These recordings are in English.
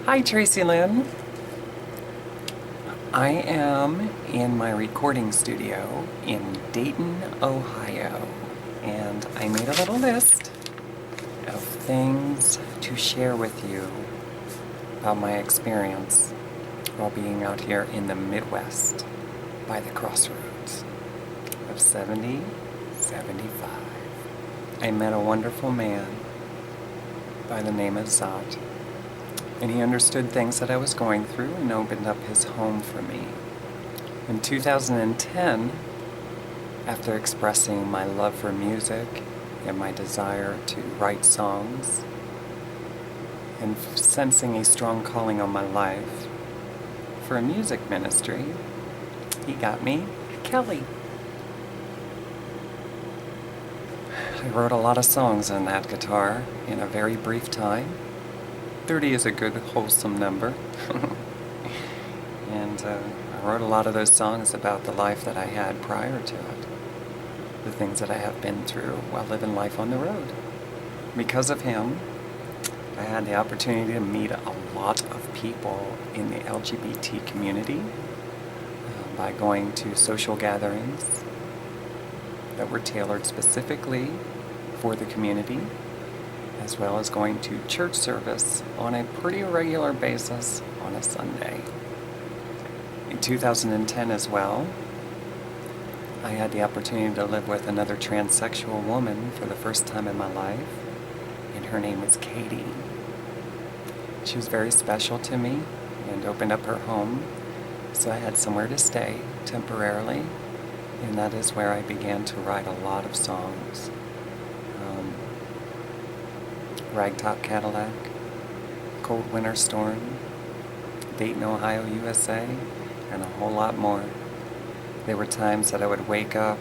Hi, Tracilyn. I am in my recording studio in Dayton, Ohio, and I made a little list of things to share with you about my experience while being out here in the Midwest by the crossroads of 70, 75. I met a wonderful man by the name of Zot, and he understood things that I was going through and opened up his home for me. In 2010, after expressing my love for music and my desire to write songs, and sensing a strong calling on my life for a music ministry, he got me Kelly. I wrote a lot of songs on that guitar in a very brief time. 30 is a good, wholesome number. And I wrote a lot of those songs about the life that I had prior to it, the things that I have been through while living life on the road. Because of him, I had the opportunity to meet a lot of people in the LGBT community by going to social gatherings that were tailored specifically for the community, as well as going to church service on a pretty regular basis on a Sunday. In 2010 as well, I had the opportunity to live with another transsexual woman for the first time in my life, and her name was Katie. She was very special to me and opened up her home, so I had somewhere to stay temporarily, and that is where I began to write a lot of songs. Ragtop Cadillac, Cold Winter Storm, Dayton, Ohio, USA, and a whole lot more. There were times that I would wake up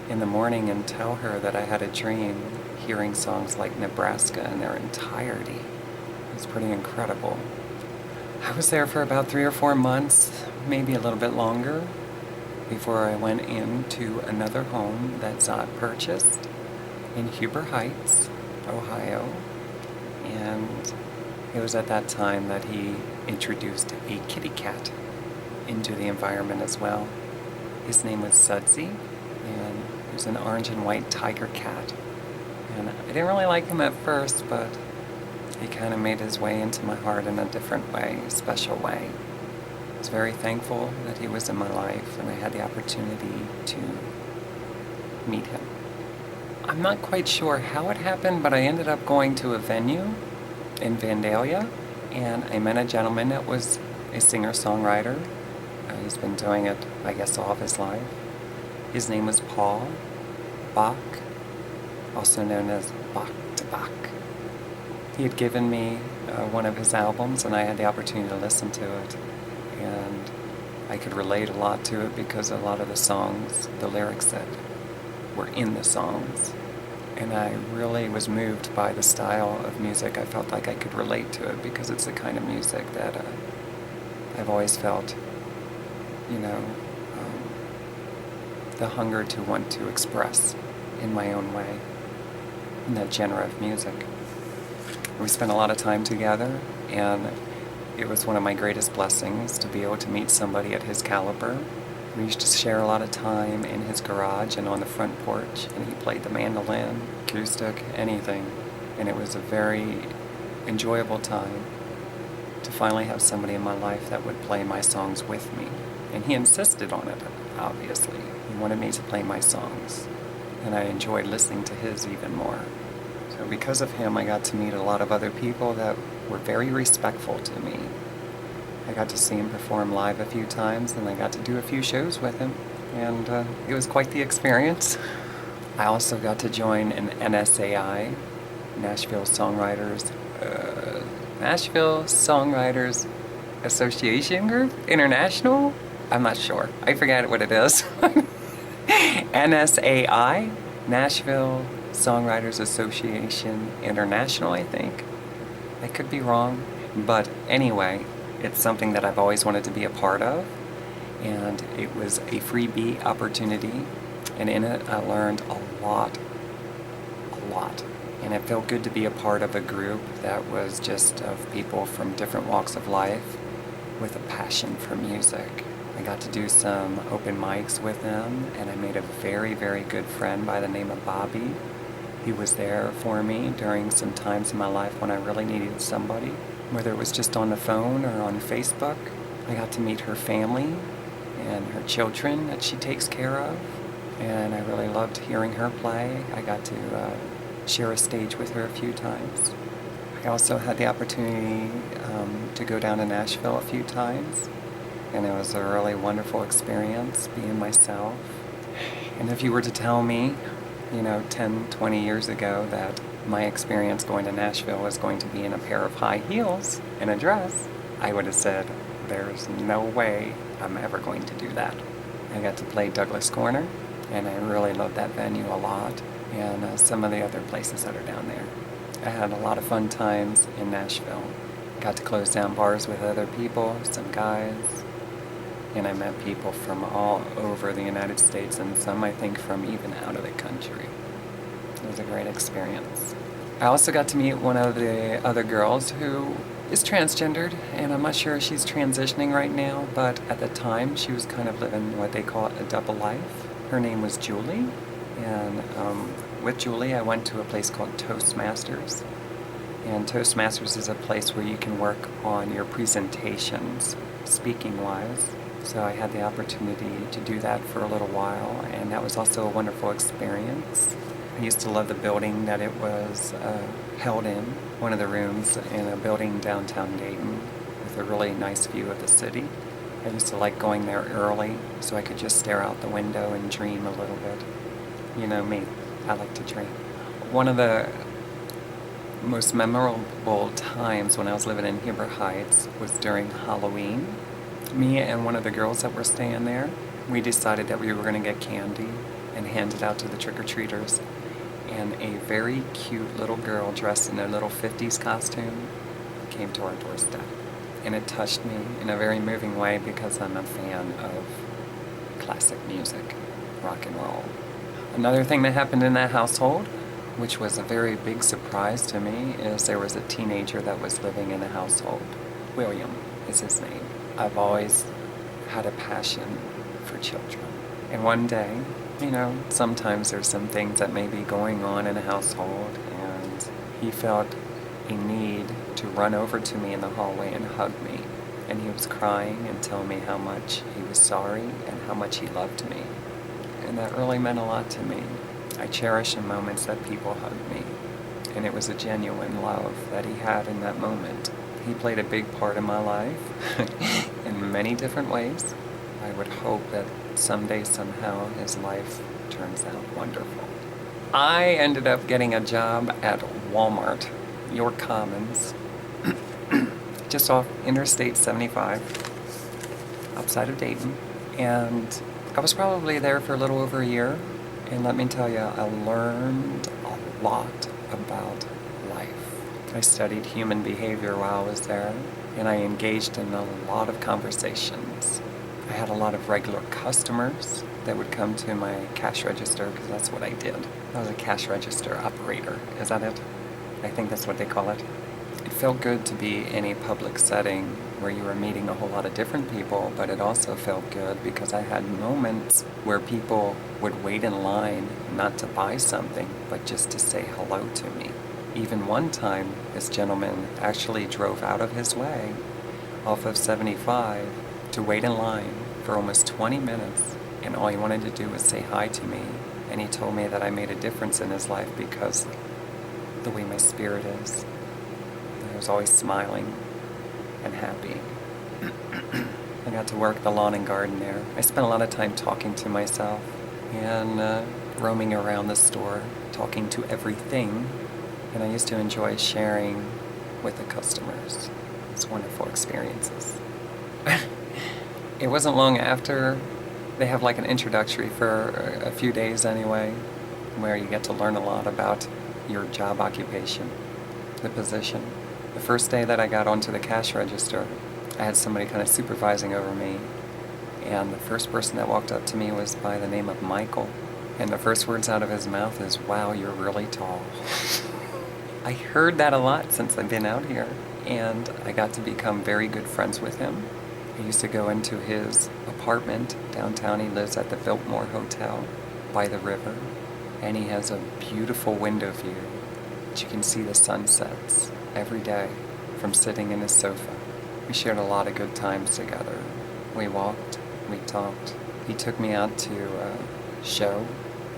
in the morning and tell her that I had a dream hearing songs like Nebraska in their entirety. It was pretty incredible. I was there for about 3 or 4 months, maybe a little bit longer, before I went into another home that Zod purchased in Huber Heights, Ohio, and it was at that time that he introduced a kitty cat into the environment as well. His name was Sudsy, and he was an orange and white tiger cat. And I didn't really like him at first, but he kind of made his way into my heart in a different way, a special way. I was very thankful that he was in my life, and I had the opportunity to meet him. I'm not quite sure how it happened, but I ended up going to a venue in Vandalia, and I met a gentleman that was a singer-songwriter. He's been doing it, I guess, all of his life. His name was Paul Bach, also known as Bach to Bach. He had given me one of his albums, and I had the opportunity to listen to it, and I could relate a lot to it because a lot of the songs, the lyrics that were in the songs, and I really was moved by the style of music. I felt like I could relate to it because it's the kind of music that I've always felt, the hunger to want to express in my own way in that genre of music. We spent a lot of time together, and it was one of my greatest blessings to be able to meet somebody at his caliber. We used to share a lot of time in his garage and on the front porch, and he played the mandolin, acoustic, anything. And it was a very enjoyable time to finally have somebody in my life that would play my songs with me. And he insisted on it, obviously. He wanted me to play my songs, and I enjoyed listening to his even more. So because of him, I got to meet a lot of other people that were very respectful to me. I got to see him perform live a few times, and I got to do a few shows with him, and it was quite the experience. I also got to join an NSAI, Nashville Songwriters Association Group International. I'm not sure. I forget what it is. NSAI, Nashville Songwriters Association International, I think. I could be wrong, but anyway, it's something that I've always wanted to be a part of, and it was a freebie opportunity, and in it I learned a lot And it felt good to be a part of a group that was just of people from different walks of life with a passion for music. I got to do some open mics with them, and I made a very, very good friend by the name of Bobby. He was there for me during some times in my life when I really needed somebody, whether it was just on the phone or on Facebook. I got to meet her family and her children that she takes care of, and I really loved hearing her play. I got to share a stage with her a few times. I also had the opportunity to go down to Nashville a few times, and it was a really wonderful experience being myself. And if you were to tell me, 10, 20 years ago that my experience going to Nashville was going to be in a pair of high heels and a dress, I would have said, there's no way I'm ever going to do that. I got to play Douglas Corner, and I really loved that venue a lot, and some of the other places that are down there. I had a lot of fun times in Nashville. Got to close down bars with other people, some guys, and I met people from all over the United States, and some I think from even out of the country. It was a great experience. I also got to meet one of the other girls who is transgendered, and I'm not sure if she's transitioning right now, but at the time she was kind of living what they call a double life. Her name was Julie, and with Julie I went to a place called Toastmasters. And Toastmasters is a place where you can work on your presentations, speaking-wise. So I had the opportunity to do that for a little while, and that was also a wonderful experience. I used to love the building that it was held in, one of the rooms in a building downtown Dayton with a really nice view of the city. I used to like going there early so I could just stare out the window and dream a little bit. You know me, I like to dream. One of the most memorable times when I was living in Huber Heights was during Halloween. Me and one of the girls that were staying there, we decided that we were going to get candy and hand it out to the trick-or-treaters. And a very cute little girl dressed in a little 50s costume came to our doorstep. And it touched me in a very moving way because I'm a fan of classic music, rock and roll. Another thing that happened in that household, which was a very big surprise to me, is there was a teenager that was living in the household. William is his name. I've always had a passion for children. And one day, sometimes there's some things that may be going on in a household, and he felt a need to run over to me in the hallway and hug me. And he was crying and telling me how much he was sorry and how much he loved me. And that really meant a lot to me. I cherish the moments that people hug me. And it was a genuine love that he had in that moment. He played a big part in my life in many different ways. I would hope that someday, somehow, his life turns out wonderful. I ended up getting a job at Walmart, York Commons, just off Interstate 75, outside of Dayton. And I was probably there for a little over a year. And let me tell you, I learned a lot about life. I studied human behavior while I was there, and I engaged in a lot of conversations. I had a lot of regular customers that would come to my cash register, because that's what I did. I was a cash register operator. Is that it? I think that's what they call it. It felt good to be in a public setting where you were meeting a whole lot of different people, but it also felt good because I had moments where people would wait in line not to buy something, but just to say hello to me. Even one time, this gentleman actually drove out of his way off of 75 to wait in line for almost 20 minutes, and all he wanted to do was say hi to me. And he told me that I made a difference in his life because the way my spirit is. I was always smiling and happy. I got to work the lawn and garden there. I spent a lot of time talking to myself and roaming around the store, talking to everything. And I used to enjoy sharing with the customers. It's wonderful experiences. It wasn't long after. They have like an introductory for a few days anyway, where you get to learn a lot about your job occupation, the position. The first day that I got onto the cash register, I had somebody kind of supervising over me, and the first person that walked up to me was by the name of Michael, and the first words out of his mouth is, "Wow, you're really tall." I heard that a lot since I've been out here, and I got to become very good friends with him. I used to go into his apartment downtown. He lives at the Biltmore Hotel by the river, and he has a beautiful window view that you can see the sunsets every day from sitting in his sofa. We shared a lot of good times together. We walked, we talked. He took me out to a show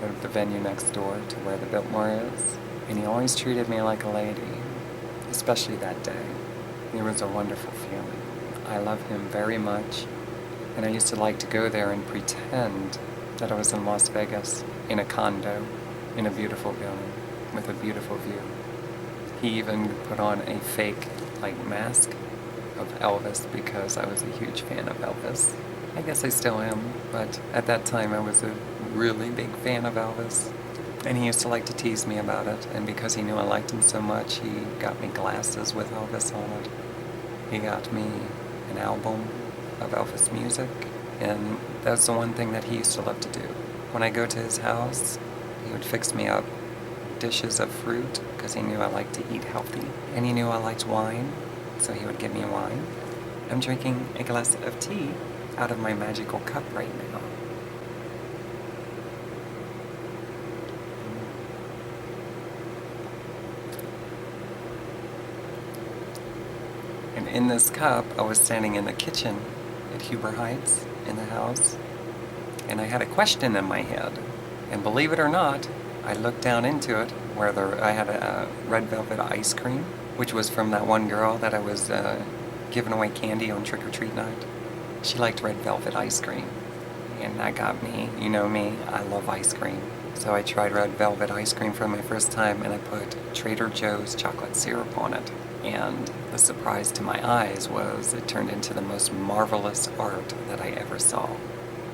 at the venue next door to where the Biltmore is, and he always treated me like a lady, especially that day. It was a wonderful feeling. I love him very much, and I used to like to go there and pretend that I was in Las Vegas in a condo in a beautiful building with a beautiful view. He even put on a fake mask of Elvis because I was a huge fan of Elvis. I guess I still am, but at that time I was a really big fan of Elvis. And he used to like to tease me about it, and because he knew I liked him so much, he got me glasses with Elvis on it. He got me an album of Elvis music, and that's the one thing that he used to love to do. When I go to his house, he would fix me up dishes of fruit because he knew I liked to eat healthy, and he knew I liked wine, so he would give me wine. I'm drinking a glass of tea out of my magical cup right now. And in this cup, I was standing in the kitchen at Huber Heights in the house, and I had a question in my head. And believe it or not, I looked down into it where I had a red velvet ice cream, which was from that one girl that I was giving away candy on trick-or-treat night. She liked red velvet ice cream, and that got me. You know me, I love ice cream. So I tried red velvet ice cream for my first time, and I put Trader Joe's chocolate syrup on it. And the surprise to my eyes was it turned into the most marvelous art that I ever saw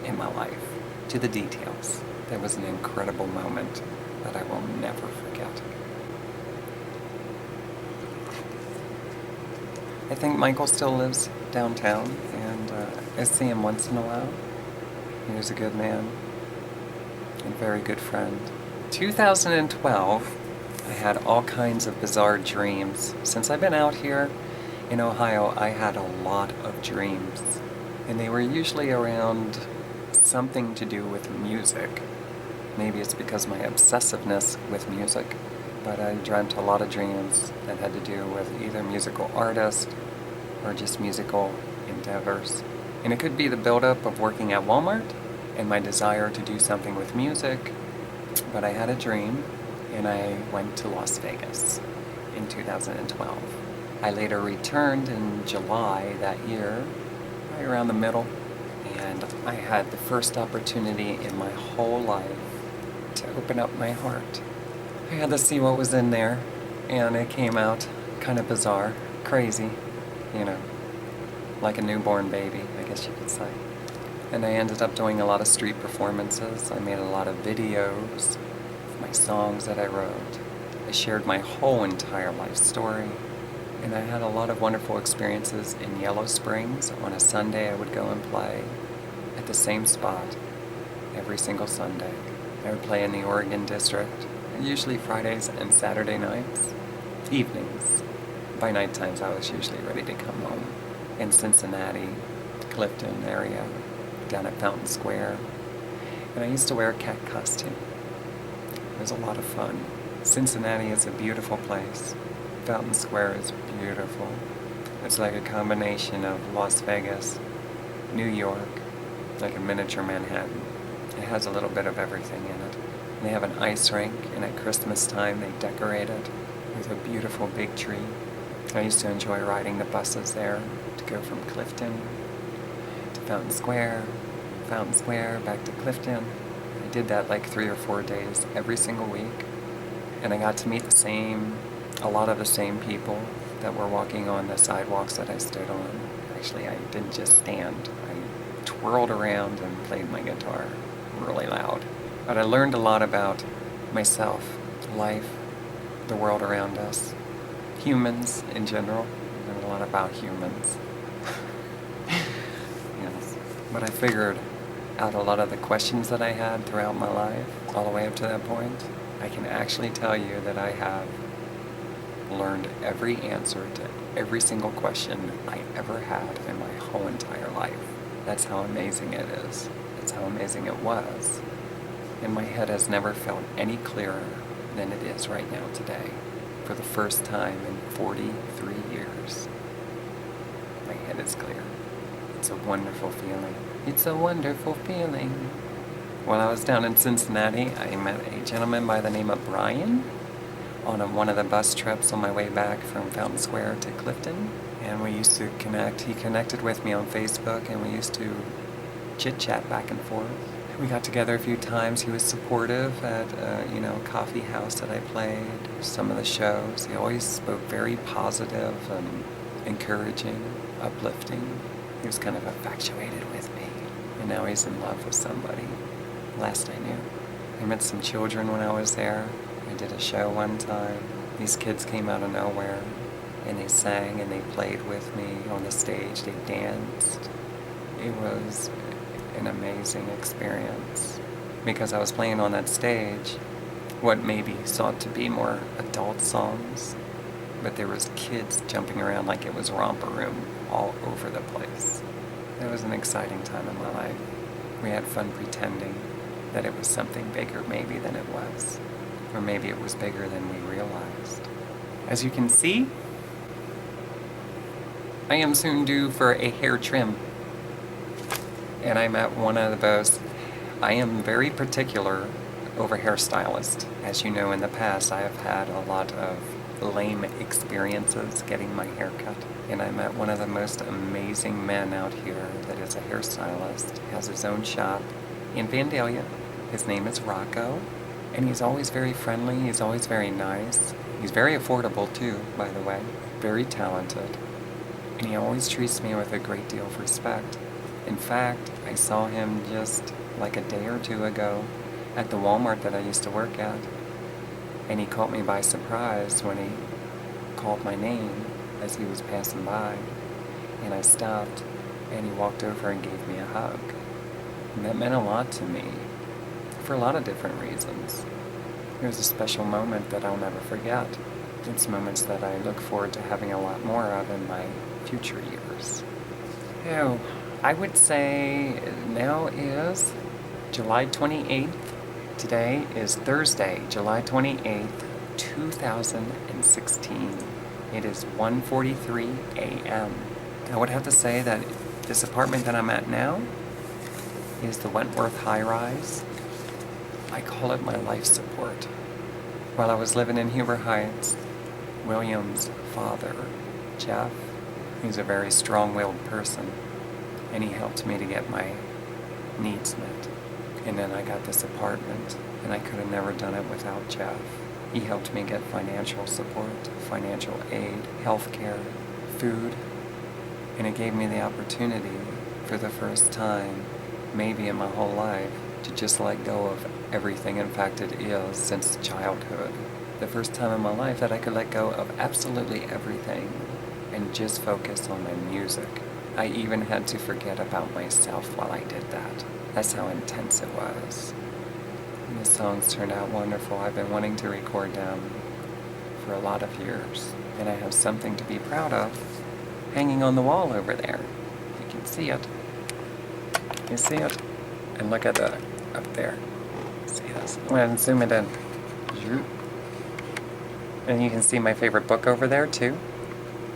in my life, to the details. That was an incredible moment that I will never forget. I think Michael still lives downtown, and I see him once in a while. He was a good man and very good friend. 2012, I had all kinds of bizarre dreams. Since I've been out here in Ohio, I had a lot of dreams, and they were usually around something to do with music. Maybe it's because my obsessiveness with music, but I dreamt a lot of dreams that had to do with either musical artists or just musical endeavors. And it could be the buildup of working at Walmart and my desire to do something with music, but I had a dream, and I went to Las Vegas in 2012. I later returned in July that year, right around the middle, and I had the first opportunity in my whole life to open up my heart. I had to see what was in there, and it came out kind of bizarre, crazy, like a newborn baby, I guess you could say. And I ended up doing a lot of street performances. I made a lot of videos of my songs that I wrote. I shared my whole entire life story, and I had a lot of wonderful experiences in Yellow Springs. On a Sunday, I would go and play at the same spot every single Sunday. I would play in the Oregon District, usually Fridays and Saturday nights, evenings. By night times, I was usually ready to come home. In Cincinnati, Clifton area, down at Fountain Square. And I used to wear a cat costume. It was a lot of fun. Cincinnati is a beautiful place. Fountain Square is beautiful. It's like a combination of Las Vegas, New York, like a miniature Manhattan. It has a little bit of everything in it. And they have an ice rink, and at Christmas time they decorate it with a beautiful big tree. I used to enjoy riding the buses there to go from Clifton to Fountain Square, back to Clifton. I did that like 3 or 4 days every single week, and I got to meet a lot of the same people that were walking on the sidewalks that I stood on. Actually, I didn't just stand. I twirled around and played my guitar really loud. But I learned a lot about myself, life, the world around us, humans in general. I learned a lot about humans. Yes. But I figured out a lot of the questions that I had throughout my life, all the way up to that point. I can actually tell you that I have learned every answer to every single question I ever had in my whole entire life. That's how amazing it is. That's how amazing it was. And my head has never felt any clearer than it is right now today. For the first time in 43 years, my head is clear. It's a wonderful feeling. It's a wonderful feeling. While I was down in Cincinnati, I met a gentleman by the name of Brian on one of the bus trips on my way back from Fountain Square to Clifton. And we used to connect. He connected with me on Facebook, and we used to chit-chat back and forth. We got together a few times. He was supportive at, coffee house that I played, some of the shows. He always spoke very positive and encouraging, uplifting. He was kind of infatuated with me. And now he's in love with somebody. Last I knew. I met some children when I was there. I did a show one time. These kids came out of nowhere, and they sang and they played with me on the stage. They danced. It was an amazing experience because I was playing on that stage what maybe sought to be more adult songs, but there was kids jumping around like it was Romper Room all over the place. It was an exciting time in my life. We had fun pretending that it was something bigger maybe than it was, or maybe it was bigger than we realized. As you can see, I am soon due for a hair trim. And I'm at one of those. I am very particular over hairstylists. As you know, in the past, I have had a lot of lame experiences getting my hair cut. And I met one of the most amazing men out here that is a hairstylist. He has his own shop in Vandalia. His name is Rocco. And he's always very friendly. He's always very nice. He's very affordable too, by the way. Very talented. And he always treats me with a great deal of respect. In fact, I saw him just like a day or two ago at the Walmart that I used to work at. And he caught me by surprise when he called my name as he was passing by. And I stopped, and he walked over and gave me a hug. And that meant a lot to me, for a lot of different reasons. It was a special moment that I'll never forget. It's moments that I look forward to having a lot more of in my future years. Oh, I would say now is July 28th. Today is Thursday, July 28th, 2016. It is 1:43 a.m. I would have to say that this apartment that I'm at now is the Wentworth high-rise. I call it my life support. While I was living in Huber Heights, William's father, Jeff, he's a very strong-willed person, and he helped me to get my needs met. And then I got this apartment, and I could have never done it without Jeff. He helped me get financial support, financial aid, health care, food, and it gave me the opportunity for the first time, maybe in my whole life, to just let go of everything. In fact, it is since childhood. The first time in my life that I could let go of absolutely everything and just focus on my music. I even had to forget about myself while I did that. That's how intense it was. And the songs turned out wonderful. I've been wanting to record them for a lot of years. And I have something to be proud of hanging on the wall over there. You can see it. You see it? And look at that up there. See this? I'm going to zoom it in. And you can see my favorite book over there too.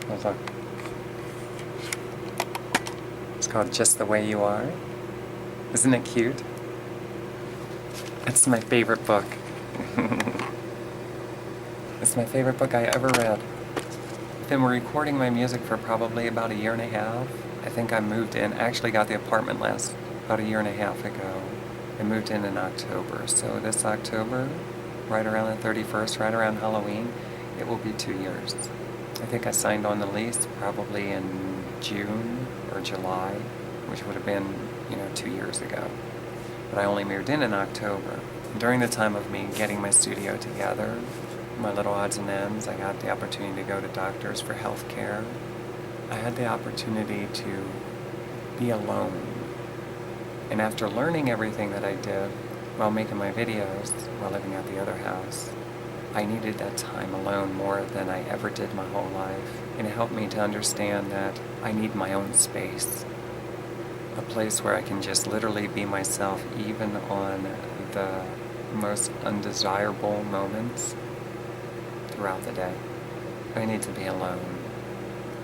Oh, look. It's called Just the Way You Are. Isn't it cute? It's my favorite book. It's my favorite book I ever read. I've been recording my music for probably about a year and a half. I think I moved in, actually got the apartment about a year and a half ago. I moved in October. So this October, right around the 31st, right around Halloween, it will be 2 years. I think I signed on the lease probably in June or July, which would have been, 2 years ago. But I only moved in October. During the time of me getting my studio together, my little odds and ends, I got the opportunity to go to doctors for health care. I had the opportunity to be alone. And after learning everything that I did while making my videos, while living at the other house, I needed that time alone more than I ever did my whole life. And it helped me to understand that I need my own space. A place where I can just literally be myself even on the most undesirable moments throughout the day. I need to be alone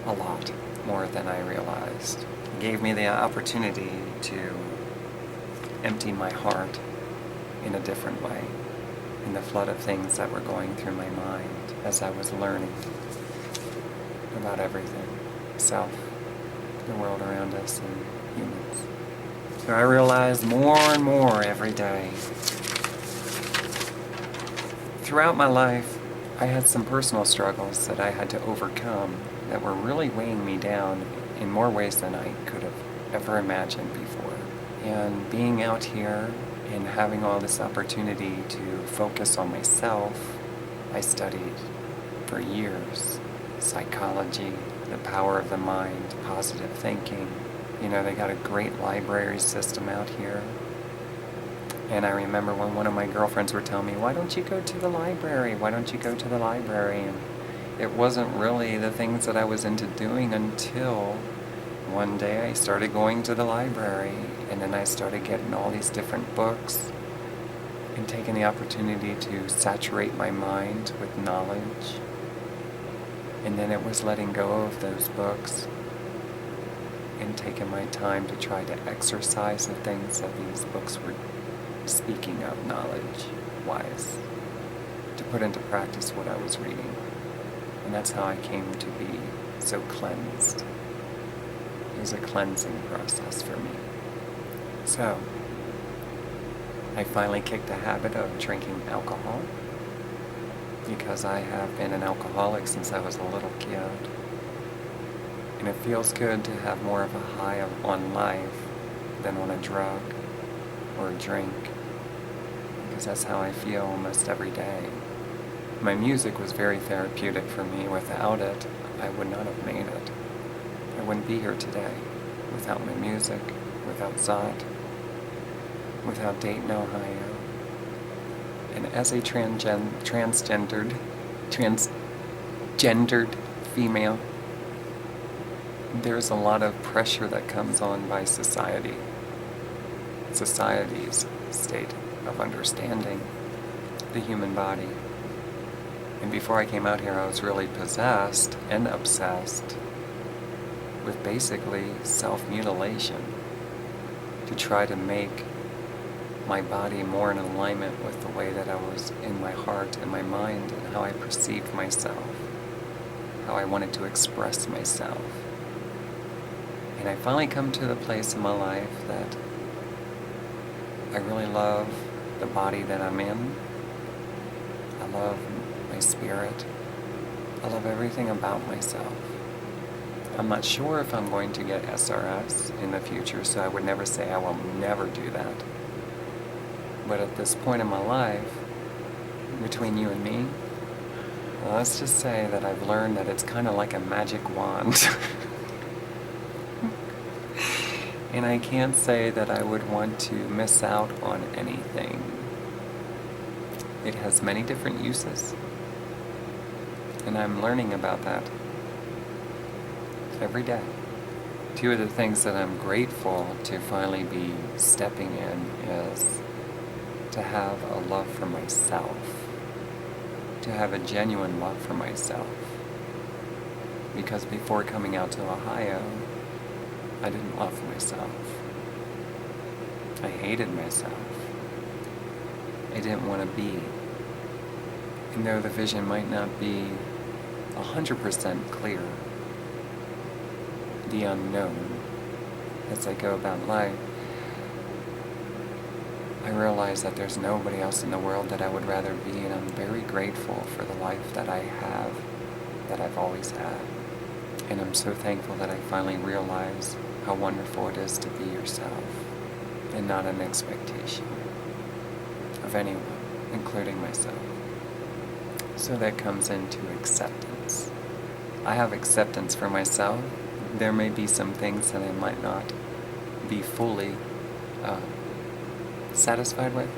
a lot more than I realized. It gave me the opportunity to empty my heart in a different way, in the flood of things that were going through my mind as I was learning about everything, self, the world around us, and humans. So I realized more and more every day. Throughout my life, I had some personal struggles that I had to overcome that were really weighing me down in more ways than I could have ever imagined before. And being out here and having all this opportunity to focus on myself, I studied for years psychology, the power of the mind, positive thinking. You know, they got a great library system out here. And I remember when one of my girlfriends were telling me, why don't you go to the library? Why don't you go to the library? And it wasn't really the things that I was into doing until one day I started going to the library, and then I started getting all these different books and taking the opportunity to saturate my mind with knowledge. And then it was letting go of those books and taking my time to try to exercise the things that these books were speaking of knowledge-wise, to put into practice what I was reading. And that's how I came to be so cleansed. It was a cleansing process for me. So, I finally kicked the habit of drinking alcohol, because I have been an alcoholic since I was a little kid. And it feels good to have more of a high on life than on a drug or a drink, because that's how I feel almost every day. My music was very therapeutic for me. Without it, I would not have made it. I wouldn't be here today without my music, without Zot, without Dayton, Ohio. And as a transgendered female, there's a lot of pressure that comes on by society's state of understanding the human body. And before I came out here, I was really possessed and obsessed with basically self-mutilation to try to make my body more in alignment with the way that I was in my heart and my mind, and how I perceived myself, how I wanted to express myself. And I finally come to the place in my life that I really love the body that I'm in. I love my spirit. I love everything about myself. I'm not sure if I'm going to get SRS in the future, so I would never say I will never do that. But at this point in my life, between you and me, let's just say that I've learned that it's kind of like a magic wand. And I can't say that I would want to miss out on anything. It has many different uses, and I'm learning about that every day. Two of the things that I'm grateful to finally be stepping in is to have a love for myself, to have a genuine love for myself. Because before coming out to Ohio, I didn't love myself. I hated myself. I didn't want to be. And though the vision might not be 100% clear, the unknown, as I go about life, I realize that there's nobody else in the world that I would rather be, and I'm very grateful for the life that I have, that I've always had. And I'm so thankful that I finally realize how wonderful it is to be yourself, and not an expectation of anyone, including myself. So that comes into acceptance. I have acceptance for myself. There may be some things that I might not be fully satisfied with,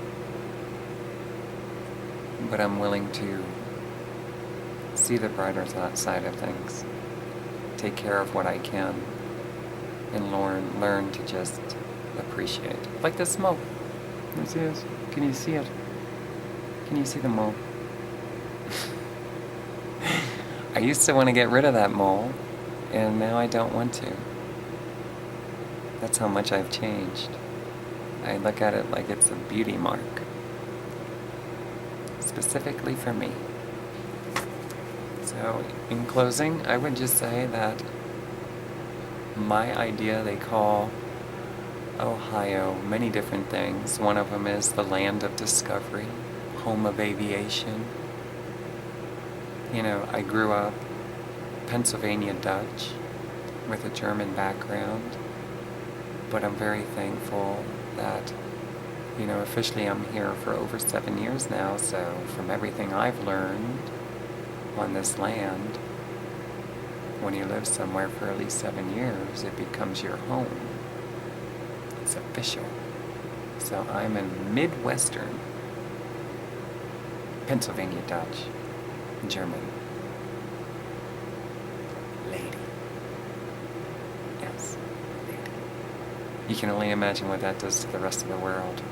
but I'm willing to see the brighter side of things, take care of what I can, and learn to just appreciate. Like the smoke. This is. Can you see it? Can you see the mole? I used to want to get rid of that mole, and now I don't want to. That's how much I've changed. I look at it like it's a beauty mark. Specifically for me. So, in closing, I would just say that my idea, they call Ohio many different things. One of them is the land of discovery, home of aviation. You know, I grew up Pennsylvania Dutch with a German background, but I'm very thankful that, you know, officially I'm here for over 7 years now, so from everything I've learned on this land, when you live somewhere for at least 7 years, it becomes your home. It's official. So I'm in Midwestern Pennsylvania Dutch, German lady. Yes, lady. You can only imagine what that does to the rest of the world.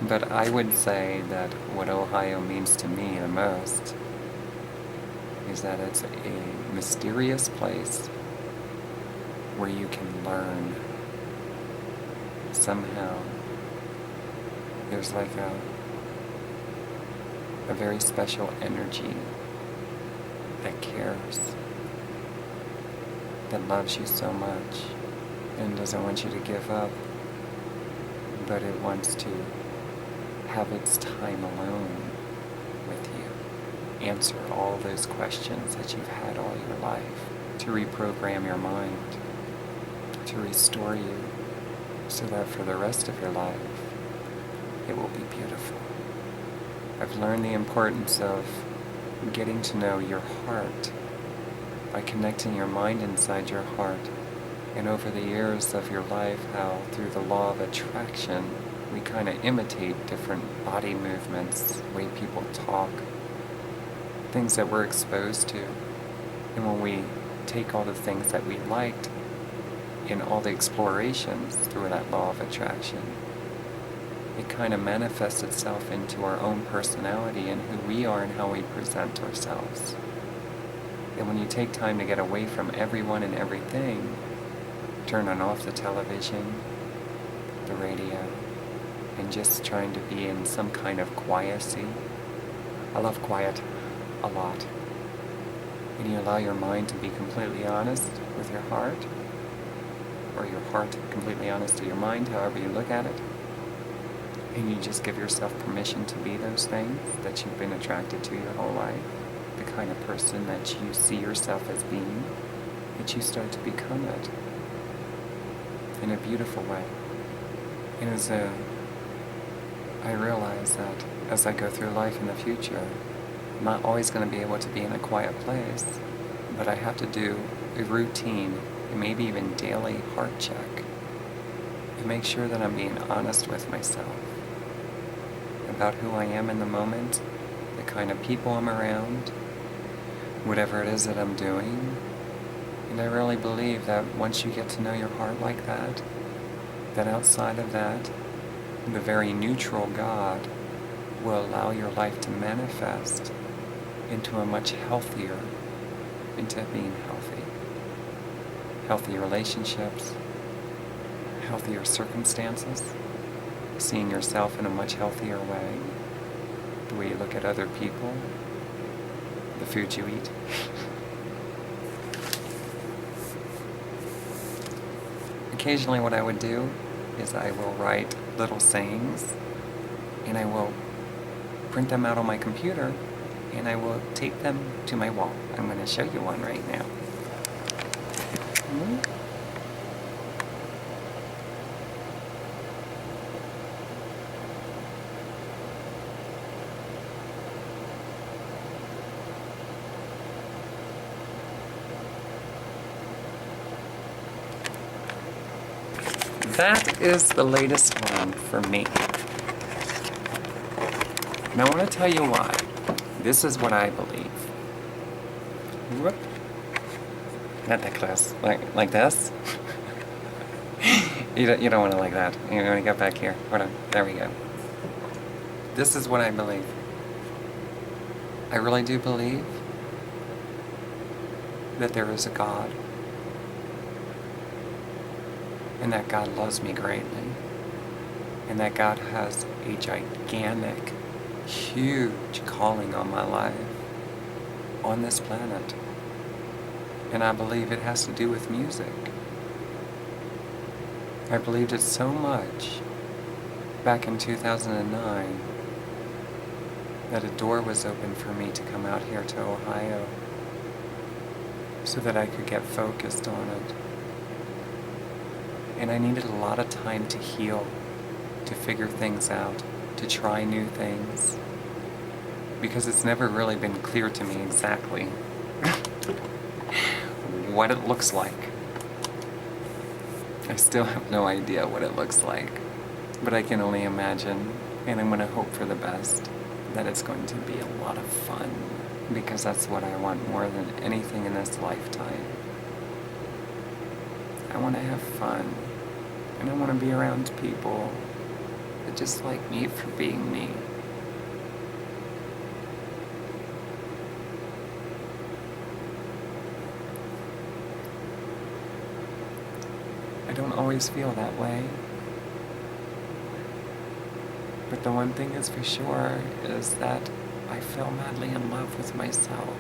But I would say that what Ohio means to me the most is that it's a mysterious place where you can learn. Somehow, there's like a very special energy that cares, that loves you so much and doesn't want you to give up, but it wants to have its time alone with you. Answer all those questions that you've had all your life, to reprogram your mind, to restore you, so that for the rest of your life, it will be beautiful. I've learned the importance of getting to know your heart by connecting your mind inside your heart. And over the years of your life, how through the law of attraction, we kind of imitate different body movements, the way people talk, things that we're exposed to. And when we take all the things that we liked in all the explorations through that law of attraction, it kind of manifests itself into our own personality and who we are and how we present ourselves. And when you take time to get away from everyone and everything, turn on off the television, the radio, and just trying to be in some kind of quiescy. I love quiet a lot. And you allow your mind to be completely honest with your heart, or your heart completely honest to your mind, however you look at it. And you just give yourself permission to be those things that you've been attracted to your whole life, the kind of person that you see yourself as being, that you start to become it in a beautiful way. And I realize that as I go through life in the future, I'm not always going to be able to be in a quiet place, but I have to do a routine, and maybe even daily heart check, and make sure that I'm being honest with myself about who I am in the moment, the kind of people I'm around, whatever it is that I'm doing. And I really believe that once you get to know your heart like that, that outside of that, the very neutral God will allow your life to manifest into a much healthier, into being healthy. Healthy relationships, healthier circumstances, seeing yourself in a much healthier way, the way you look at other people, the food you eat. Occasionally what I would do is I will write little sayings, and I will print them out on my computer, and I will tape them to my wall. I'm going to show you one right now. That is the latest one for me. And I want to tell you why. This is what I believe. Whoop. Not that close. Like this? You don't want to like that. You want to go back here. Hold on. There we go. This is what I believe. I really do believe that there is a God, and that God loves me greatly, and that God has a gigantic, huge calling on my life on this planet. And I believe it has to do with music. I believed it so much back in 2009 that a door was open for me to come out here to Ohio so that I could get focused on it. And I needed a lot of time to heal, to figure things out, to try new things, because it's never really been clear to me exactly what it looks like. I still have no idea what it looks like, but I can only imagine, and I'm going to hope for the best, that it's going to be a lot of fun, because that's what I want more than anything in this lifetime. I want to have fun, and I want to be around people that just like me for being me. I don't always feel that way. But the one thing is for sure is that I fell madly in love with myself.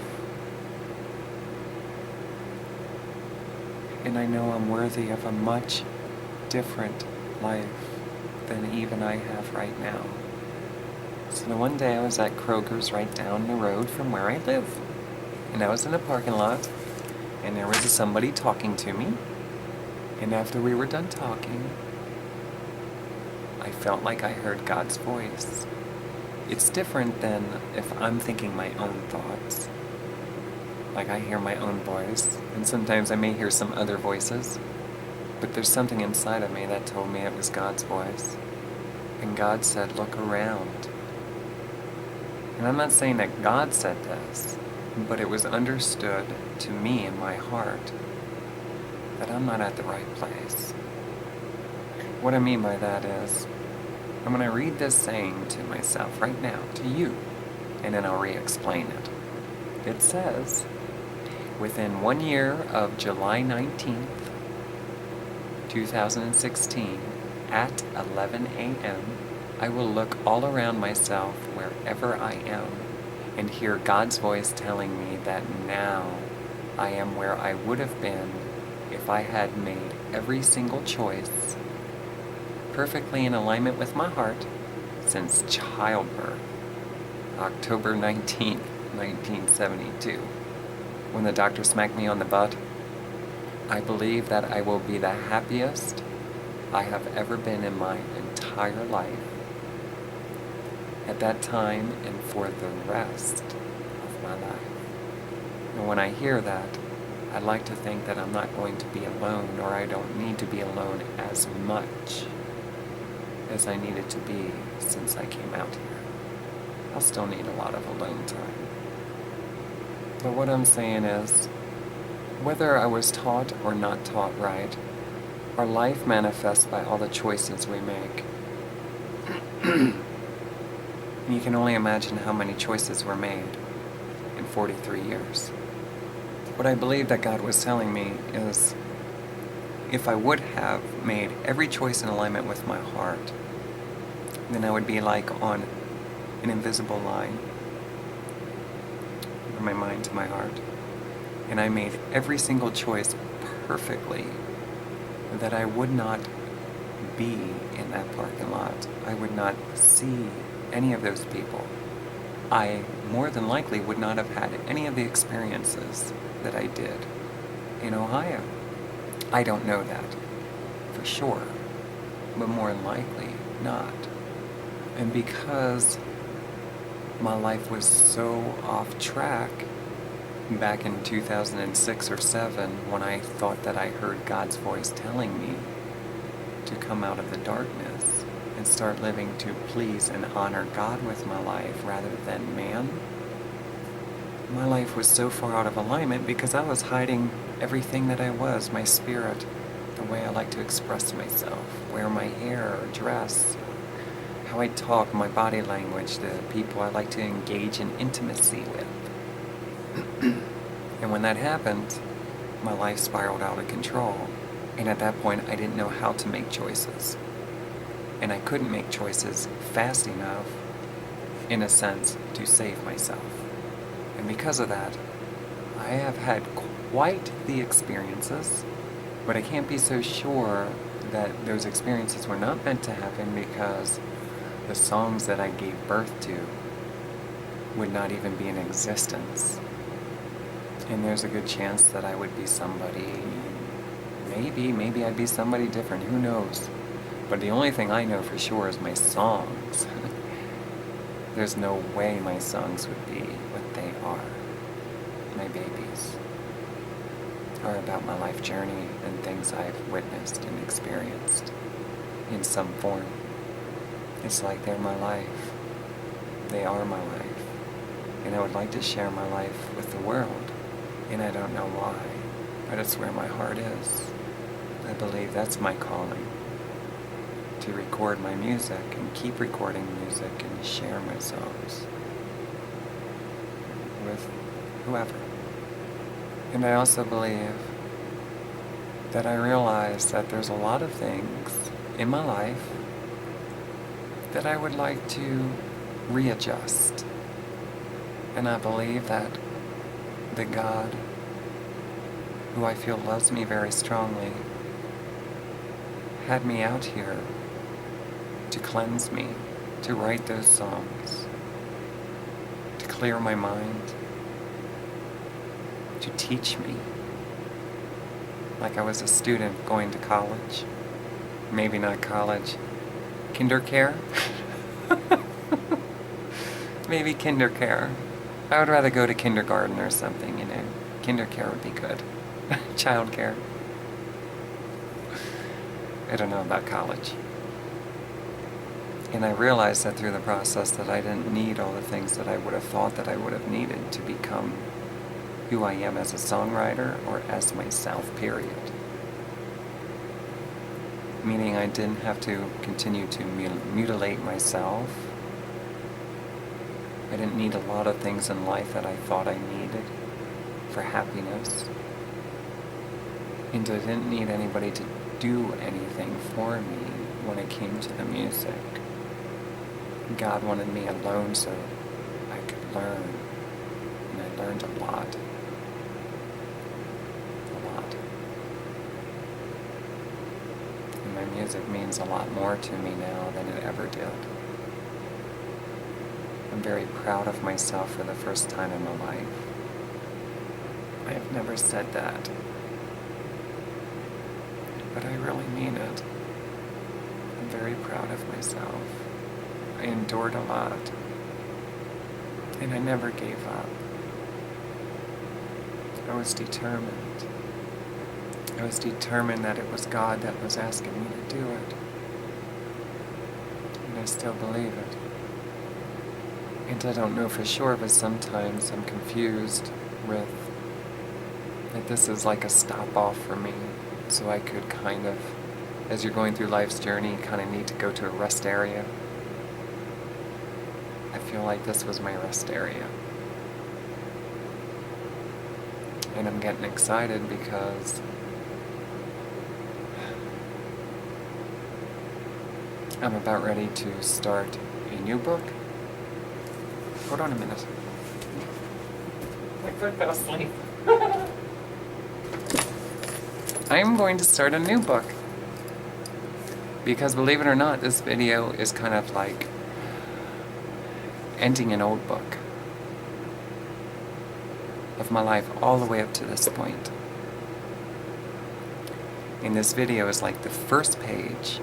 And I know I'm worthy of a much different life than even I have right now. So the one day I was at Kroger's right down the road from where I live. And I was in a parking lot, and there was somebody talking to me. And after we were done talking, I felt like I heard God's voice. It's different than if I'm thinking my own thoughts. Like I hear my own voice, and sometimes I may hear some other voices, but there's something inside of me that told me it was God's voice. And God said, look around. And I'm not saying that God said this, but it was understood to me in my heart that I'm not at the right place. What I mean by that is, I'm going to read this saying to myself right now, to you, and then I'll re-explain it. It says, within 1 year of July 19th, 2016, at 11 a.m., I will look all around myself wherever I am and hear God's voice telling me that now I am where I would have been if I had made every single choice perfectly in alignment with my heart since childbirth, October 19th, 1972. When the doctor smacked me on the butt, I believe that I will be the happiest I have ever been in my entire life at that time and for the rest of my life. And when I hear that, I'd like to think that I'm not going to be alone, or I don't need to be alone as much as I needed to be since I came out here. I'll still need a lot of alone time. But what I'm saying is, whether I was taught or not taught right, our life manifests by all the choices we make. And you can only imagine how many choices were made in 43 years. What I believe that God was telling me is, if I would have made every choice in alignment with my heart, then I would be like on an invisible line from my mind to my heart. And I made every single choice perfectly, that I would not be in that parking lot. I would not see any of those people. I more than likely would not have had any of the experiences that I did in Ohio. I don't know that for sure, but more than likely not. And because my life was so off track back in 2006 or 7, when I thought that I heard God's voice telling me to come out of the darkness and start living to please and honor God with my life rather than man, my life was so far out of alignment because I was hiding everything that I was, my spirit, the way I like to express myself, wear my hair, dress, how I talk, my body language, the people I like to engage in intimacy with. And when that happened, my life spiraled out of control. And at that point, I didn't know how to make choices. And I couldn't make choices fast enough, in a sense, to save myself. And because of that, I have had quite the experiences, but I can't be so sure that those experiences were not meant to happen because the songs that I gave birth to would not even be in existence. And there's a good chance that I would be somebody, maybe I'd be somebody different, who knows? But the only thing I know for sure is my songs. There's no way my songs would be what they are. My babies are about my life journey and things I've witnessed and experienced in some form. It's like they're my life. They are my life. And I would like to share my life with the world. And I don't know why, but it's where my heart is. I believe that's my calling. To record my music and keep recording music and share my songs with whoever. And I also believe that I realize that there's a lot of things in my life that I would like to readjust. And I believe that the God, who I feel loves me very strongly, had me out here to cleanse me, to write those songs, to clear my mind, to teach me, like I was a student going to college. Maybe not college, kindercare? Maybe kindercare. I would rather go to kindergarten or something, Kindercare would be good. Childcare. I don't know about college. And I realized that through the process that I didn't need all the things that I would have thought that I would have needed to become who I am as a songwriter or as myself, period. Meaning I didn't have to continue to mutilate myself. I didn't need a lot of things in life that I thought I needed for happiness. And I didn't need anybody to do anything for me when it came to the music. God wanted me alone so I could learn. And I learned a lot. A lot. And my music means a lot more to me now than it ever did. I'm very proud of myself for the first time in my life. I have never said that. But I really mean it. I'm very proud of myself. I endured a lot. And I never gave up. I was determined. I was determined that it was God that was asking me to do it. And I still believe it. And I don't know for sure, but sometimes I'm confused with that this is like a stop-off for me. So I could kind of, as you're going through life's journey, you kind of need to go to a rest area. I feel like this was my rest area. And I'm getting excited because I'm about ready to start a new book. Hold on a minute. My foot fell asleep. I'm going to start a new book. Because believe it or not, this video is kind of like ending an old book of my life all the way up to this point. And this video is like the first page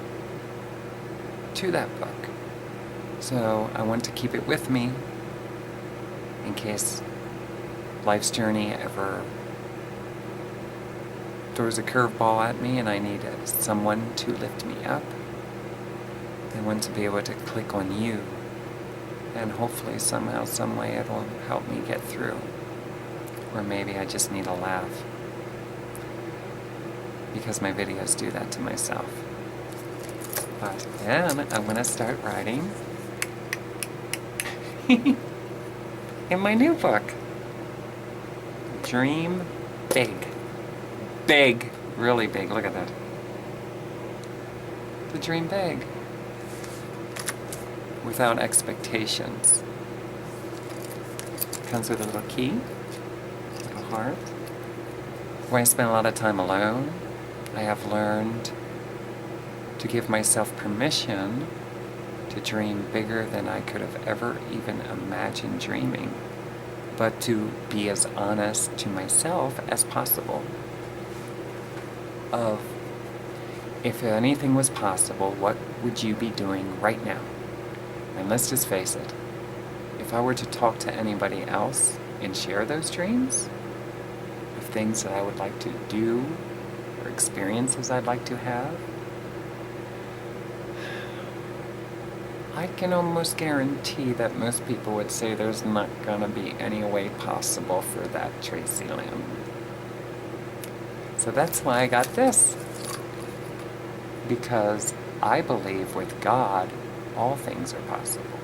to that book. So I want to keep it with me in case life's journey ever throws a curveball at me and I need someone to lift me up. I want to be able to click on you, and hopefully somehow, some way it'll help me get through. Or maybe I just need a laugh, because my videos do that to myself. But then I'm going to start writing in my new book. Dream big. Big. Really big. Look at that. To dream big. Without expectations. Comes with a little key. A little heart. When I spend a lot of time alone, I have learned to give myself permission to dream bigger than I could have ever even imagined dreaming, but to be as honest to myself as possible. Of, if anything was possible, what would you be doing right now? And let's just face it, if I were to talk to anybody else and share those dreams, of things that I would like to do, or experiences I'd like to have, I can almost guarantee that most people would say there's not going to be any way possible for that, Tracilyn. So that's why I got this. Because I believe with God, all things are possible.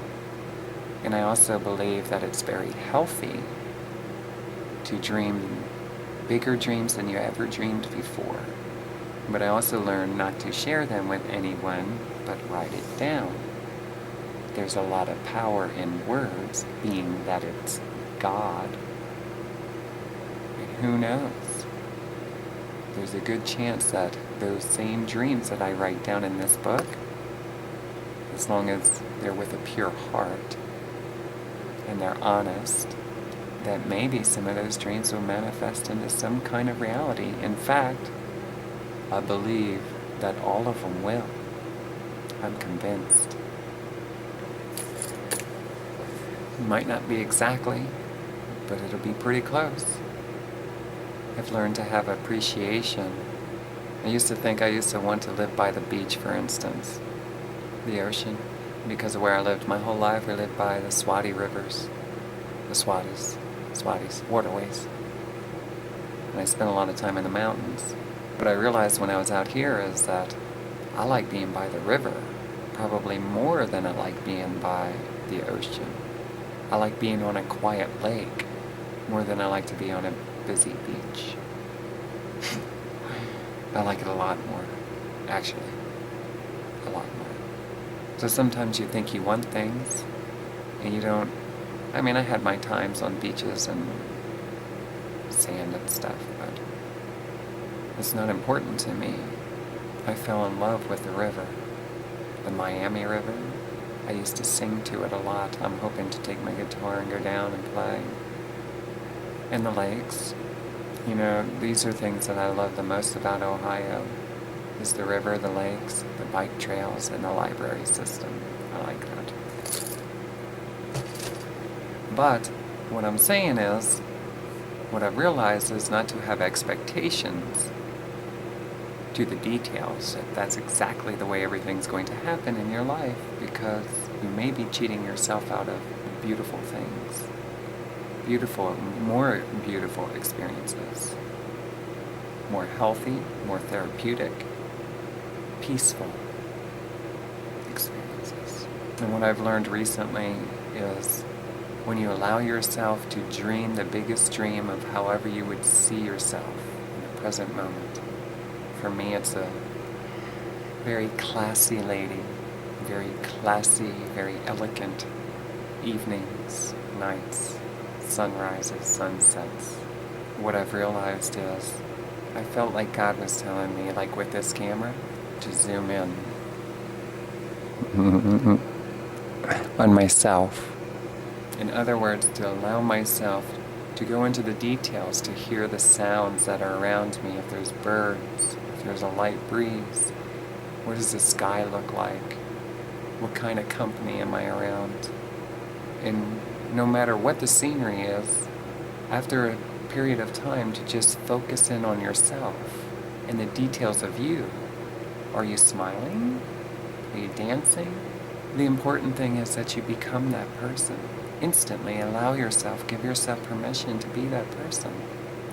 And I also believe that it's very healthy to dream bigger dreams than you ever dreamed before. But I also learned not to share them with anyone, but write it down. There's a lot of power in words, being that it's God. And who knows? There's a good chance that those same dreams that I write down in this book, as long as they're with a pure heart and they're honest, that maybe some of those dreams will manifest into some kind of reality. In fact, I believe that all of them will. I'm convinced. Might not be exactly, but it'll be pretty close. I've learned to have appreciation. I used to want to live by the beach, for instance, the ocean, because of where I lived my whole life. I lived by the Swati rivers, the Swatis, waterways. And I spent a lot of time in the mountains. What I realized when I was out here is that I like being by the river probably more than I like being by the ocean. I like being on a quiet lake more than I like to be on a busy beach. I like it a lot more, actually. A lot more. So sometimes you think you want things, and you don't. I mean, I had my times on beaches and sand and stuff, but it's not important to me. I fell in love with the river, the Miami River. I used to sing to it a lot. I'm hoping to take my guitar and go down and play. And the lakes. You know, these are things that I love the most about Ohio, is the river, the lakes, the bike trails, and the library system. I like that. But what I'm saying is, what I've realized is not to have expectations to the details, that that's exactly the way everything's going to happen in your life, because you may be cheating yourself out of beautiful things. More beautiful experiences. More healthy, more therapeutic, peaceful experiences. And what I've learned recently is when you allow yourself to dream the biggest dream of however you would see yourself in the present moment. For me, it's a very classy lady, very classy, very elegant evenings, nights, sunrises, sunsets. What I've realized is I felt like God was telling me, like with this camera, to zoom in on myself. In other words, to allow myself to go into the details, to hear the sounds that are around me, if there's birds, if there's a light breeze, what does the sky look like? What kind of company am I around? And no matter what the scenery is, after a period of time, to just focus in on yourself and the details of you. Are you smiling? Are you dancing? The important thing is that you become that person. Instantly allow yourself, give yourself permission to be that person.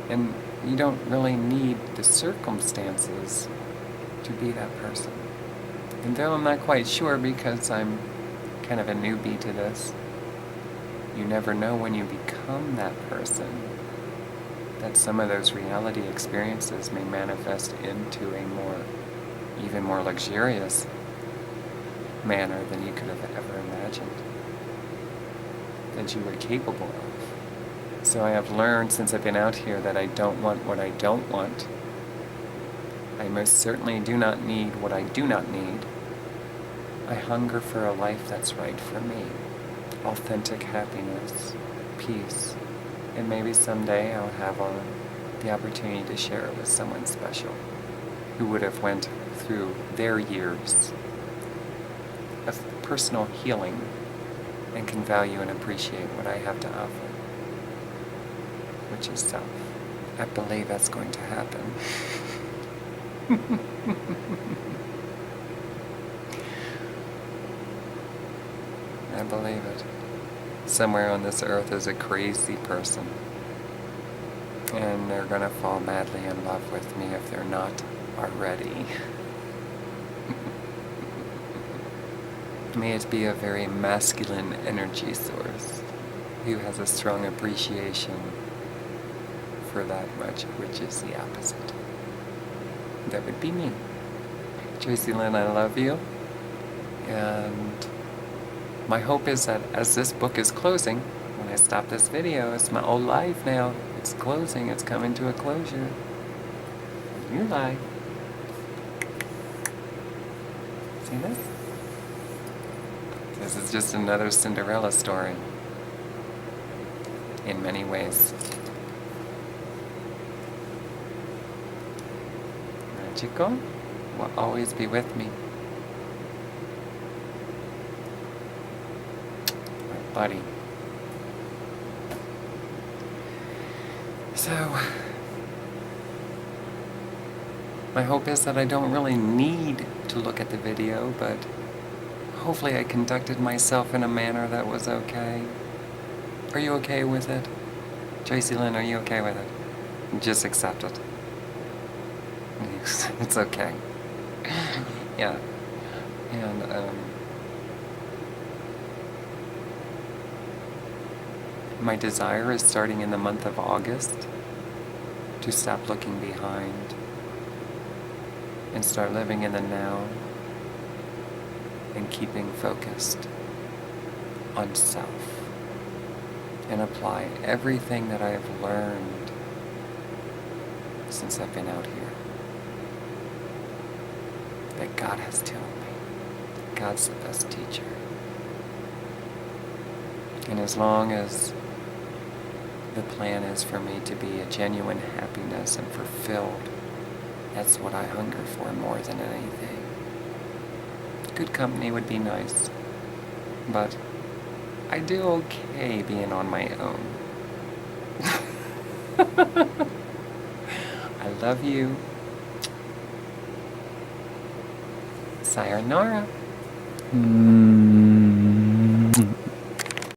And you don't really need the circumstances to be that person. And though I'm not quite sure because I'm kind of a newbie to this, you never know when you become that person that some of those reality experiences may manifest into a even more luxurious manner than you could have ever imagined that you were capable of. So I have learned since I've been out here that I don't want what I don't want. I most certainly do not need what I do not need. I hunger for a life that's right for me. Authentic happiness, peace, and maybe someday I'll have the opportunity to share it with someone special who would have went through their years of personal healing and can value and appreciate what I have to offer, which is self. I believe that's going to happen. I believe it. Somewhere on this earth is a crazy person, and they're gonna fall madly in love with me if they're not already. May it be a very masculine energy source who has a strong appreciation for that much, which is the opposite. That would be me. Tracilyn, I love you. And my hope is that as this book is closing, when I stop this video, it's my old life now. It's closing, it's coming to a closure. New life. See this? This is just another Cinderella story. In many ways. Magical will always be with me. My buddy. So, my hope is that I don't really need to look at the video, but hopefully I conducted myself in a manner that was okay. Are you okay with it? Tracilyn, are you okay with it? Just accept it. It's okay. Yeah. And, my desire is starting in the month of August to stop looking behind and start living in the now and keeping focused on self and apply everything that I've learned since I've been out here that God has told me. God's the best teacher. And as long as the plan is for me to be a genuine happiness and fulfilled, that's what I hunger for more than anything. Good company would be nice, but I do okay being on my own. I love you. Sayonara.